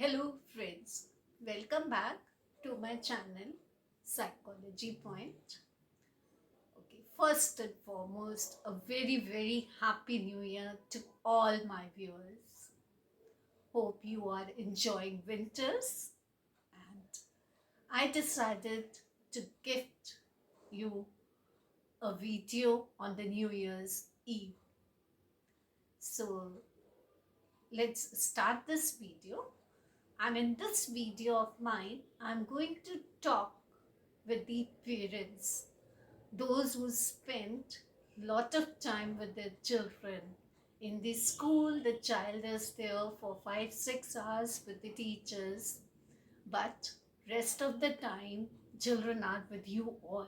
Hello friends, welcome back to my channel Psychology Point. Okay, first and foremost, a very happy new year to all my viewers. Hope you are enjoying winters and I decided to gift you a video on the New Year's Eve. So let's start this video. And in this video of mine, I'm going to talk with the parents, those who spend lot of time with their children. In the school, the child is there for 5-6 hours with the teachers, but rest of the time, children are with you all.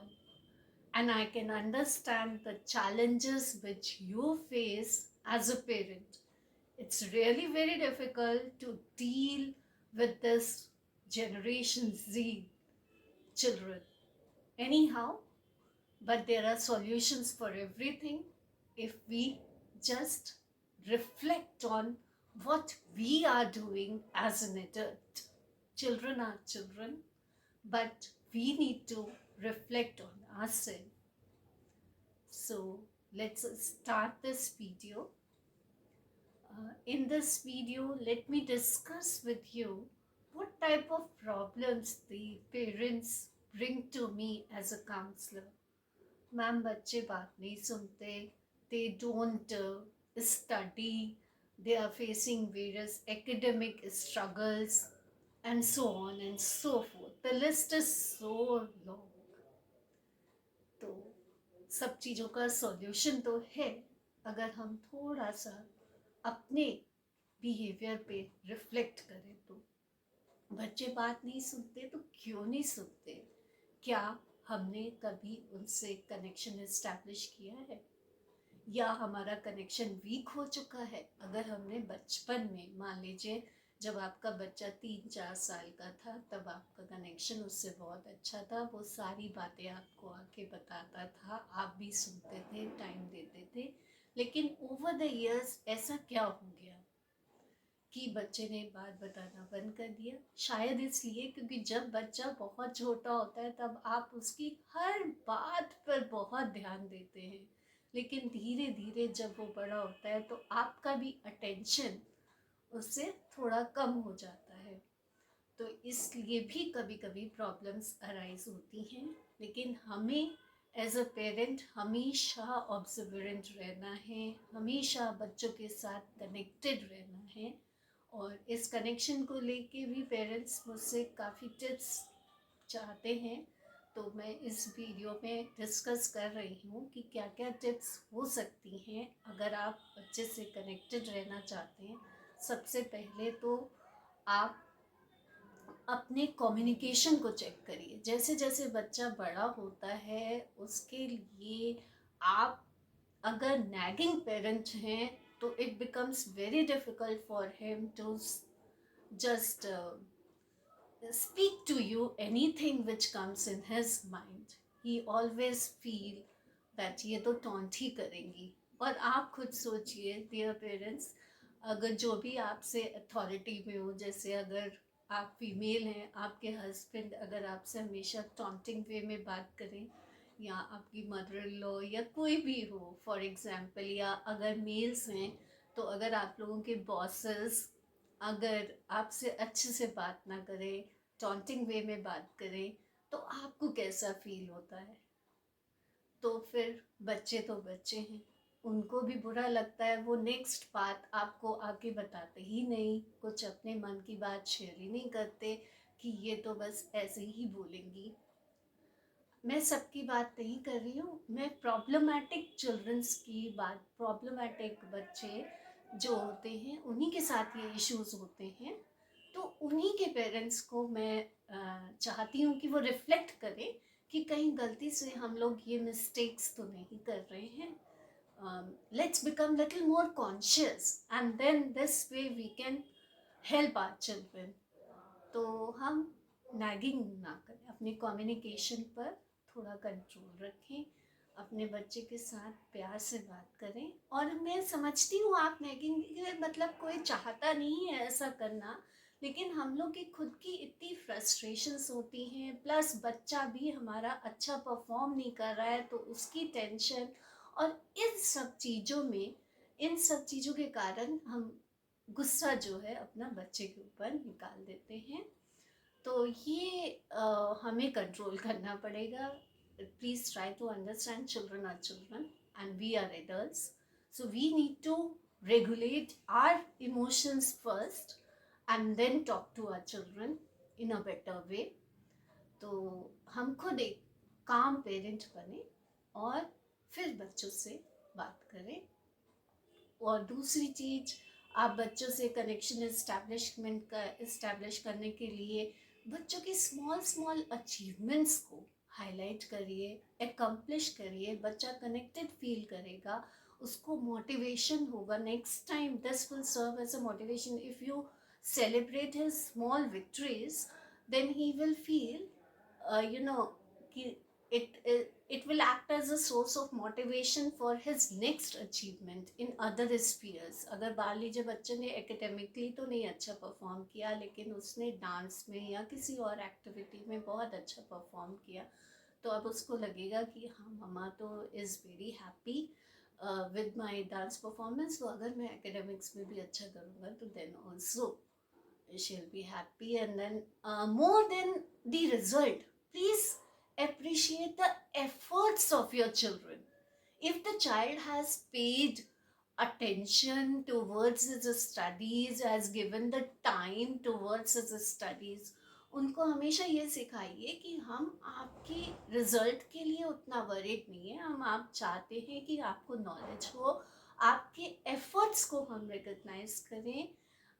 And I can understand the challenges which you face as a parent. It's really very difficult to deal with this Generation Z children. Anyhow, but there are solutions for everything if we just reflect on what we are doing as an adult. Children are children, but we need to reflect on ourselves. So let's start this video. In this video, let me discuss with you what type of problems the parents bring to me as a counselor. Ma'am बच्चे बात नहीं सुनते, they don't study, they are facing various academic struggles and so on and so forth. The list is so long. तो सब चीज़ों का solution तो है अगर हम थोड़ा सा अपने बिहेवियर पे रिफ्लेक्ट करें तो। बच्चे बात नहीं सुनते तो क्यों नहीं सुनते? क्या हमने कभी उनसे कनेक्शन एस्टैब्लिश किया है या हमारा कनेक्शन वीक हो चुका है? अगर हमने बचपन में, मान लीजिए जब आपका बच्चा 3-4 साल का था, तब आपका कनेक्शन उससे बहुत अच्छा था, वो सारी बातें आपको आके बताता था, आप भी सुनते थे, टाइम देते थे, लेकिन ओवर द इयर्स ऐसा क्या हो गया कि बच्चे ने बात बताना बंद कर दिया? शायद इसलिए क्योंकि जब बच्चा बहुत छोटा होता है तब आप उसकी हर बात पर बहुत ध्यान देते हैं, लेकिन धीरे धीरे जब वो बड़ा होता है तो आपका भी अटेंशन उससे थोड़ा कम हो जाता है। तो इसलिए भी कभी कभी प्रॉब्लम्स अराइज होती हैं, लेकिन हमें एज अ पेरेंट हमेशा ऑब्जर्वेंट रहना है, हमेशा बच्चों के साथ कनेक्टेड रहना है। और इस कनेक्शन को लेके भी पेरेंट्स मुझसे काफ़ी टिप्स चाहते हैं, तो मैं इस वीडियो में डिस्कस कर रही हूँ कि क्या क्या टिप्स हो सकती हैं अगर आप बच्चे से कनेक्टेड रहना चाहते हैं। सबसे पहले तो आप अपने कम्युनिकेशन को चेक करिए। जैसे जैसे बच्चा बड़ा होता है उसके लिए आप अगर नैगिंग पेरेंट हैं तो it becomes very difficult for him to just speak to you anything which comes in his mind. He always feel that ये तो टॉन्ट ही करेंगी। और आप खुद सोचिए डियर पेरेंट्स, अगर जो भी आपसे अथॉरिटी में हो, जैसे अगर आप फीमेल हैं, आपके हस्बैंड अगर आपसे हमेशा टॉन्टिंग वे में बात करें, या आपकी मदर इन लॉ या कोई भी हो फॉर एग्जांपल, या अगर मेल्स हैं तो अगर आप लोगों के बॉसेस अगर आपसे अच्छे से बात ना करें, टॉन्टिंग वे में बात करें, तो आपको कैसा फील होता है? तो फिर बच्चे तो बच्चे हैं, उनको भी बुरा लगता है, वो नेक्स्ट बात आपको आके बताते ही नहीं, कुछ अपने मन की बात शेयर ही नहीं करते कि ये तो बस ऐसे ही बोलेंगी। मैं सबकी बात नहीं कर रही हूँ, मैं प्रॉब्लमैटिक चिल्ड्रंस की बात, प्रॉब्लमैटिक बच्चे जो होते हैं उन्हीं के साथ ये इश्यूज होते हैं, तो उन्हीं के पेरेंट्स को मैं चाहती हूँ कि वो रिफ्लेक्ट करें कि कहीं गलती से हम लोग ये मिस्टेक्स तो नहीं कर रहे हैं। Let's become little more conscious and then this way we can help our children. तो हम नैगिंग ना करें, अपने कम्युनिकेशन पर थोड़ा कंट्रोल रखें, अपने बच्चे के साथ प्यार से बात करें। और मैं समझती हूँ आप नैगिंग मतलब कोई चाहता नहीं है ऐसा करना, लेकिन हम लोग की खुद की इतनी फ्रस्ट्रेशंस होती हैं, प्लस बच्चा भी हमारा अच्छा परफॉर्म नहीं कर रहा है तो उसकी टेंशन, और इन सब चीज़ों के कारण हम गुस्सा जो है अपना बच्चे के ऊपर निकाल देते हैं। तो ये हमें कंट्रोल करना पड़ेगा। Please try to understand, children are children and we are adults, so we need to regulate our emotions first and then talk to our children in a better way. तो हम खुद एक काम पेरेंट बने और फिर बच्चों से बात करें। और दूसरी चीज़, आप बच्चों से कनेक्शन इस्टेब्लिश करने के लिए बच्चों की स्मॉल स्मॉल अचीवमेंट्स को हाईलाइट करिए, एकम्प्लिश करिए। बच्चा कनेक्टेड फील करेगा, उसको मोटिवेशन होगा। Next time this will serve as a motivation. If you celebrate his small victories, then he will feel कि it will act as a source of motivation for his next achievement in other spheres. अगर मान लीजिए बच्चे ने academically तो नहीं अच्छा perform किया, लेकिन उसने डांस में या किसी और एक्टिविटी में बहुत अच्छा परफॉर्म किया, तो अब उसको लगेगा कि हाँ, मम्मा तो is very happy with my dance performance, तो अगर मैं एकेडमिक्स में भी अच्छा करूँगा तो then also she'll be happy. And then more than the result, please appreciate the efforts of your children. If the child has paid attention towards his studies, has given the time towards his studies, उनको हमेशा ये सिखाइए कि हम आपकी result के लिए उतना वरीड नहीं है, हम आप चाहते हैं कि आपको नॉलेज हो, आपके एफर्ट्स को हम रिकग्नाइज करें,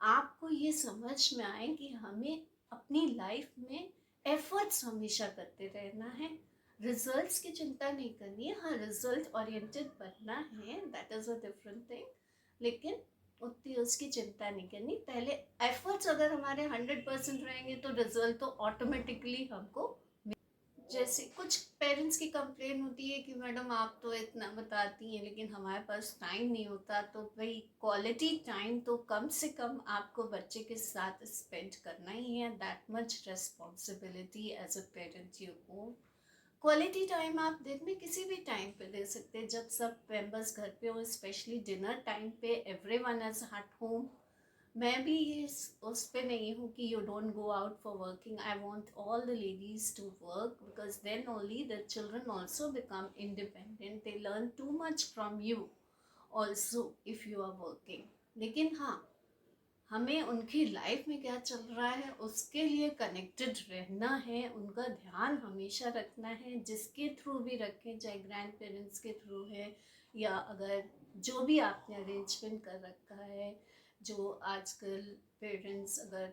आपको ये समझ में आए कि हमें अपनी लाइफ में एफर्ट्स हमेशा करते रहना है, रिजल्ट्स की चिंता नहीं करनी है। हाँ, रिजल्ट ओरिएंटेड बनना है, that is a different thing, लेकिन उतनी उसकी चिंता नहीं करनी। पहले एफर्ट्स अगर हमारे 100% रहेंगे तो रिजल्ट तो ऑटोमेटिकली हमको। जैसे कुछ पेरेंट्स की कंप्लेन होती है कि मैडम आप तो इतना बताती हैं लेकिन हमारे पास टाइम नहीं होता, तो भाई क्वालिटी टाइम तो कम से कम आपको बच्चे के साथ स्पेंड करना ही है। That much responsibility as a parent you own. Quality time आप दिन में किसी भी टाइम पे दे सकते हैं, जब सब मेंबर्स घर पे हो, स्पेशली डिनर टाइम पे, एवरीवन इज एट होम। मैं भी ये उस पे नहीं हूँ कि you don't go out for working. I want all the ladies to work because then only the children also become independent, they learn too much from you also if you are working. लेकिन हाँ, हमें उनकी life में क्या चल रहा है उसके लिए कनेक्टेड रहना है, उनका ध्यान हमेशा रखना है, जिसके थ्रू भी रखें, चाहे ग्रैंड पेरेंट्स के थ्रू है या अगर जो भी आपने अरेंजमेंट कर रखा है। जो आजकल पेरेंट्स अगर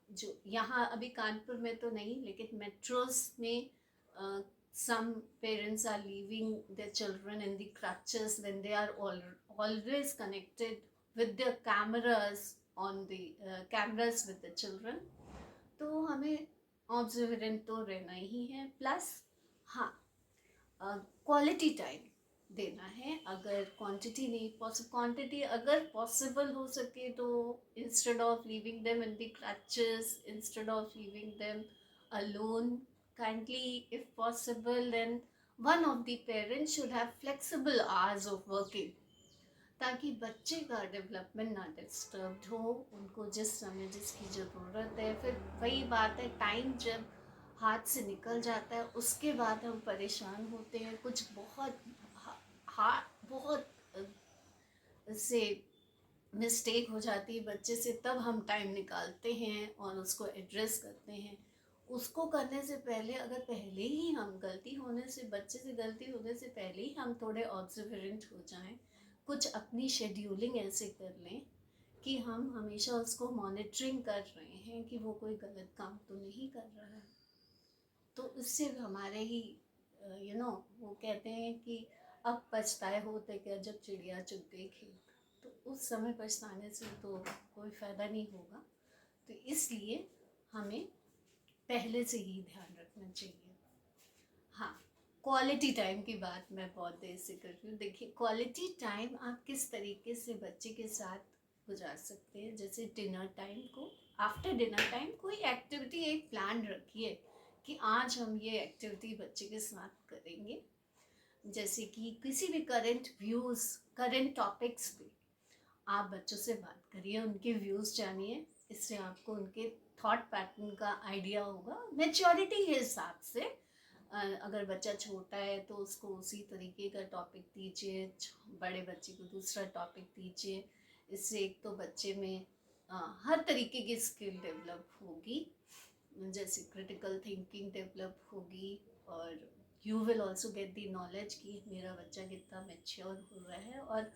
जो यहाँ अभी कानपुर में तो नहीं, लेकिन मेट्रोस में some parents are leaving their children in the crutches when they are always connected with their cameras on the cameras with the children. तो हमें ऑब्जर्वेंट तो रहना ही है, प्लस हाँ, क्वालिटी टाइम देना है। अगर क्वांटिटी नहीं क्वांटिटी अगर पॉसिबल हो सके तो instead of leaving them in the crutches, instead of leaving them alone, kindly if possible then one of the parents should have flexible hours of working, ताकि बच्चे का डेवलपमेंट ना डिस्टर्ब हो, उनको जिस समय जिसकी ज़रूरत है। फिर वही बात है, टाइम जब हाथ से निकल जाता है उसके बाद हम परेशान होते हैं। कुछ बहुत बहुत से मिस्टेक हो जाती है बच्चे से, तब हम टाइम निकालते हैं और उसको एड्रेस करते हैं। उसको करने से पहले अगर पहले ही हम बच्चे से गलती होने से पहले ही हम थोड़े ऑब्जर्वेंट हो जाएं, कुछ अपनी शेड्यूलिंग ऐसे कर लें कि हम हमेशा उसको मॉनिटरिंग कर रहे हैं कि वो कोई गलत काम तो नहीं कर रहा है, तो उससे हमारे ही वो कहते हैं कि अब पछताए होते क्या जब चिड़िया चुग गई खेत, तो उस समय पछताने से तो कोई फ़ायदा नहीं होगा। तो इसलिए हमें पहले से ही ध्यान रखना चाहिए। हाँ, क्वालिटी टाइम की बात मैं बहुत देर से कर रही हूँ। देखिए, क्वालिटी टाइम आप किस तरीके से बच्चे के साथ गुजार सकते हैं। जैसे डिनर टाइम को आफ्टर डिनर टाइम कोई एक्टिविटी एक प्लान रखिए कि आज हम ये एक्टिविटी बच्चे के साथ करेंगे, जैसे कि किसी भी करंट व्यूज़, करंट टॉपिक्स पे आप बच्चों से बात करिए, उनके व्यूज़ जानिए। इससे आपको उनके थॉट पैटर्न का आइडिया होगा मैच्योरिटी के हिसाब से। अगर बच्चा छोटा है तो उसको उसी तरीके का टॉपिक दीजिए, बड़े बच्चे को दूसरा टॉपिक दीजिए। इससे एक तो बच्चे में हर तरीके की स्किल डेवलप होगी, जैसे क्रिटिकल थिंकिंग डेवलप होगी, और you will also get the knowledge कि मेरा बच्चा कितना मैच्योर हो रहा है। और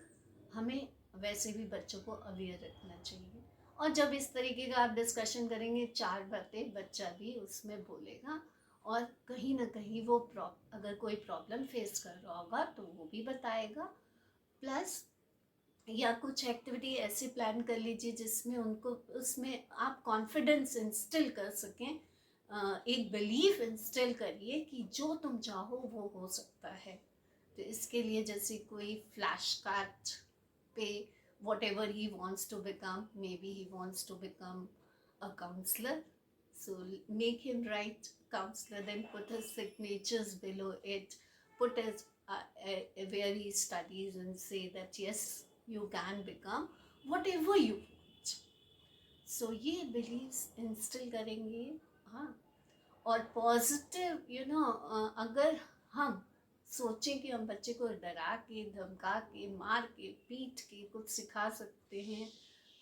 हमें वैसे भी बच्चों को अवेयर रखना चाहिए। और जब इस तरीके का आप डिस्कशन करेंगे, चार बातें बच्चा भी उसमें बोलेगा, और कहीं ना कहीं वो अगर कोई प्रॉब्लम फेस कर रहा होगा तो वो भी बताएगा। प्लस या कुछ एक्टिविटी ऐसी प्लान कर लीजिए जिसमें उनको, उसमें आप कॉन्फिडेंस इंस्टिल कर सकें, एक बिलीफ इंस्टिल करिए कि जो तुम चाहो वो हो सकता है। तो इसके लिए जैसे कोई फ्लैश कार्ड पे whatever he wants to become, maybe he wants to become a counselor, so make him write counselor, then put his signatures below it, put his where he studies, and say that yes, you can become whatever you want. So ये beliefs instill करेंगे। हाँ, और positive अगर हम सोचें कि हम बच्चे को डरा के, धमका के, मार के, पीट के कुछ सिखा सकते हैं,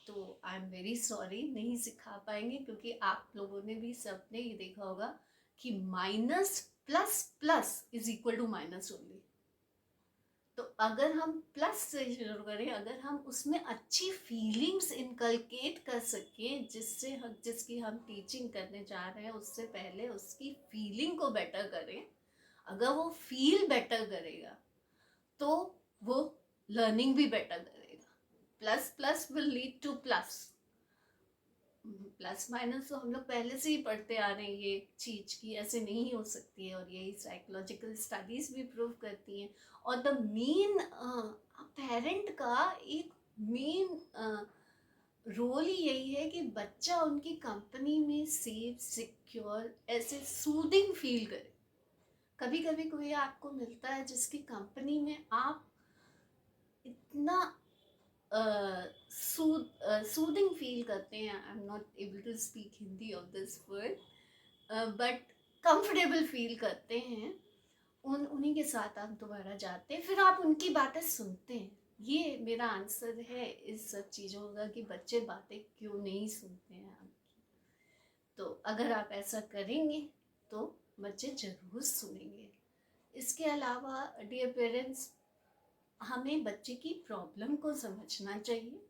तो आई एम वेरी सॉरी, नहीं सिखा पाएंगे। क्योंकि आप लोगों ने भी, सबने ये देखा होगा कि minus plus plus is equal to minus only. तो अगर हम प्लस से शुरू करें, अगर हम उसमें अच्छी फीलिंग्स इनकलकेट कर सकें, जिसकी हम टीचिंग करने जा रहे हैं, उससे पहले उसकी फीलिंग को बेटर करें। अगर वो फील बेटर करेगा तो वो लर्निंग भी बेटर करेगा। Plus plus will lead two plus. Plus minus तो हम लोग पहले से ही पढ़ते आ रहे हैं ये चीज़ की, ऐसे नहीं हो सकती है, और यही साइकोलॉजिकल स्टडीज़ भी प्रूव करती हैं। और द मेन पेरेंट का एक मेन रोल ही यही है कि बच्चा उनकी कंपनी में सेफ, सिक्योर, ऐसे सूदिंग फील करे। कभी कभी कोई आपको मिलता है जिसकी कंपनी में आप इतना सूदिंग फील करते हैं, I am not able to speak Hindi of this word, but comfortable feel करते हैं, उन्हीं के साथ आप दोबारा जाते हैं, फिर आप उनकी बातें सुनते हैं। ये मेरा आंसर है इस सब चीज़ों का कि बच्चे बातें क्यों नहीं सुनते हैं आपकी। तो अगर आप ऐसा करेंगे तो बच्चे ज़रूर सुनेंगे। इसके अलावा डियर पेरेंट्स, हमें बच्चे की प्रॉब्लम को समझना चाहिए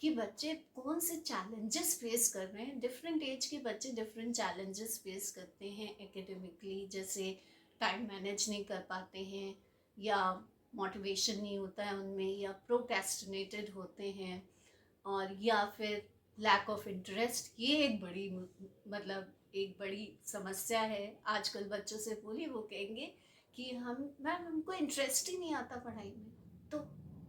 कि बच्चे कौन से चैलेंजेस फेस कर रहे हैं। डिफरेंट एज के बच्चे डिफरेंट चैलेंजेस फेस करते हैं एकेडमिकली, जैसे टाइम मैनेज नहीं कर पाते हैं, या मोटिवेशन नहीं होता है उनमें, या प्रोक्रेस्टिनेटेड होते हैं, और या फिर लैक ऑफ इंटरेस्ट। ये एक बड़ी एक बड़ी समस्या है। आजकल बच्चों से बोलिए, वो कहेंगे कि मैम हमको इंटरेस्ट ही नहीं आता पढ़ाई में, तो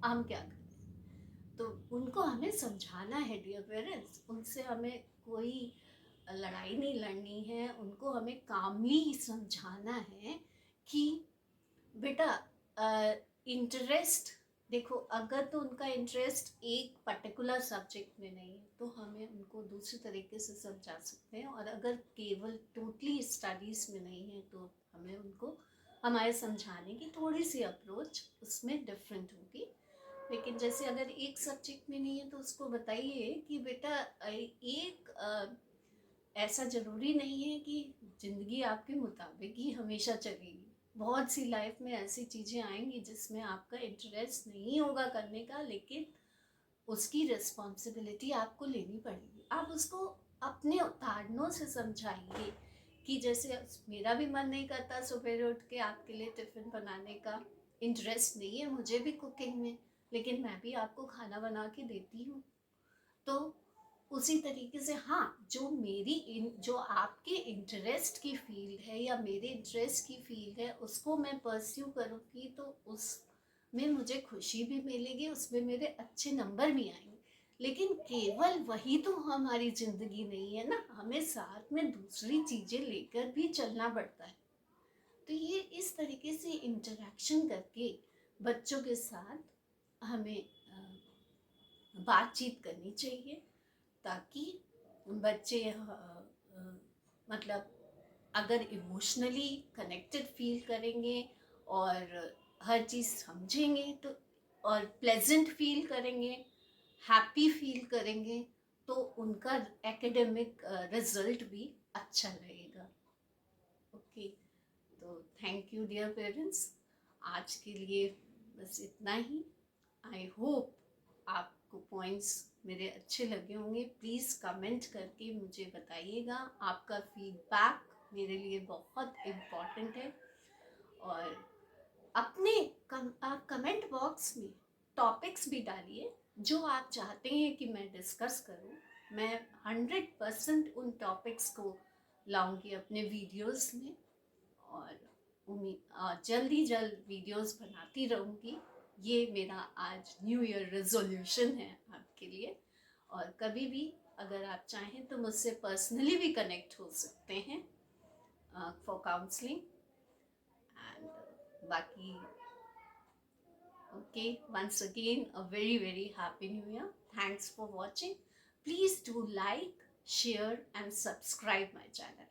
हम क्या करें। तो उनको हमें समझाना है डियर पेरेंट्स, उनसे हमें कोई लड़ाई नहीं लड़नी है, उनको हमें कामली समझाना है कि बेटा इंटरेस्ट देखो, अगर तो उनका इंटरेस्ट एक पर्टिकुलर सब्जेक्ट में नहीं है तो हमें उनको दूसरे तरीके से समझा सकते हैं, और अगर केवल टोटली स्टडीज़ में नहीं है तो हमें उनको हमारे समझाने की थोड़ी सी अप्रोच उसमें डिफरेंट होगी। लेकिन जैसे अगर एक सब्जेक्ट में नहीं है तो उसको बताइए कि बेटा एक ऐसा ज़रूरी नहीं है कि ज़िंदगी आपके मुताबिक ही हमेशा चलेगी। बहुत सी लाइफ में ऐसी चीज़ें आएंगी जिसमें आपका इंटरेस्ट नहीं होगा करने का, लेकिन उसकी रिस्पॉन्सिबिलिटी आपको लेनी पड़ेगी। आप उसको अपने उदाहरणों से समझाइए कि जैसे मेरा भी मन नहीं करता सुबह उठ के आपके लिए टिफ़िन बनाने का, इंटरेस्ट नहीं है मुझे भी कुकिंग में, लेकिन मैं भी आपको खाना बना के देती हूँ। तो उसी तरीके से हाँ, जो आपके इंटरेस्ट की फील्ड है या मेरे इंटरेस्ट की फील्ड है, उसको मैं परस्यू करूँगी तो उसमें मुझे खुशी भी मिलेगी, उसमें मेरे अच्छे नंबर भी आएंगे। लेकिन केवल वही तो हमारी ज़िंदगी नहीं है ना, हमें साथ में दूसरी चीज़ें लेकर भी चलना पड़ता है। तो ये इस तरीके से इंटरेक्शन करके बच्चों के साथ हमें बातचीत करनी चाहिए, ताकि बच्चे मतलब अगर इमोशनली कनेक्टेड फील करेंगे और हर चीज़ समझेंगे तो, और प्लेजेंट फील करेंगे, हैप्पी फील करेंगे, तो उनका एकेडमिक रिजल्ट भी अच्छा रहेगा। ओके, तो थैंक यू डियर पेरेंट्स, आज के लिए बस इतना ही। आई होप आपको पॉइंट्स मेरे अच्छे लगे होंगे। प्लीज़ कमेंट करके मुझे बताइएगा, आपका फीडबैक मेरे लिए बहुत इम्पॉर्टेंट है। और अपने कमेंट बॉक्स में टॉपिक्स भी डालिए जो आप चाहते हैं कि मैं डिस्कस करूं। मैं 100% उन टॉपिक्स को लाऊंगी अपने वीडियोस में, और जल्द ही जल्द वीडियोस बनाती रहूँगी। ये मेरा आज न्यू ईयर रेजोल्यूशन है आपके लिए। और कभी भी अगर आप चाहें तो मुझसे पर्सनली भी कनेक्ट हो सकते हैं फॉर काउंसलिंग एंड बाकी। Okay, once again, a very, very happy new year. Thanks for watching. Please do like, share, and subscribe my channel.